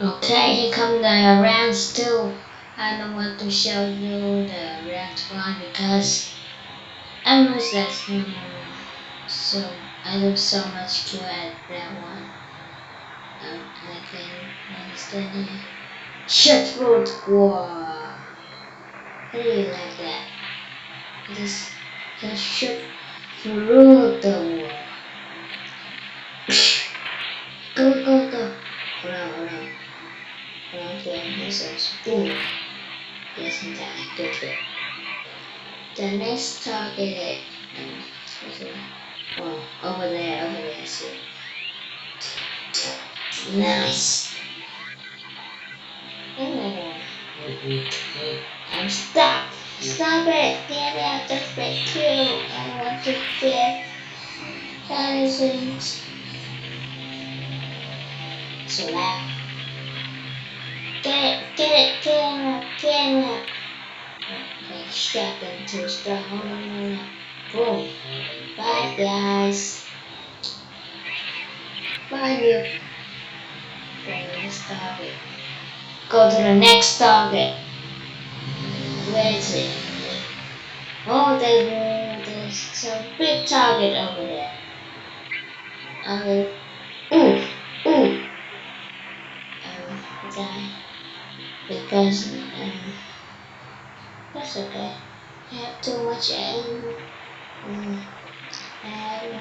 Okay, here come the rounds two. I don't want to show you the round one because I lose that. So I lose so much Q at that one. I can understand it. Shut through the wall. I really like that. Just can shoot through the wall. Go, go, go. Hold on. Okay, this is boom. Yes, that. Good, good. The next target is over there, see. Nice. Oh, I'm stuck. Stop it. Get out of the queue. I want to get thousands. So loud. Get it. Okay, strap them too strong. No. Boom. Bye, guys. Bye, you. Go to the next target. Go to the next target. Where is it? Oh, there's some big target over there. I will, ooh, die because that's okay. I have too much aim. I have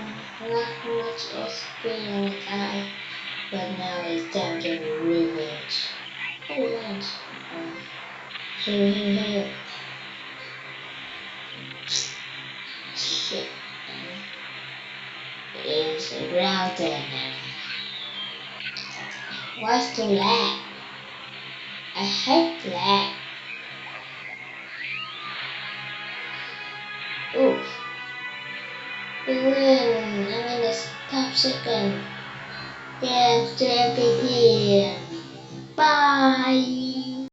not much experience. But now it's time to revenge. Revenge. Here. Shit. It's routed now. What's the lag? I hate lag. Ooh. We win. I'm in the top second. Yes, to MVP. Bye.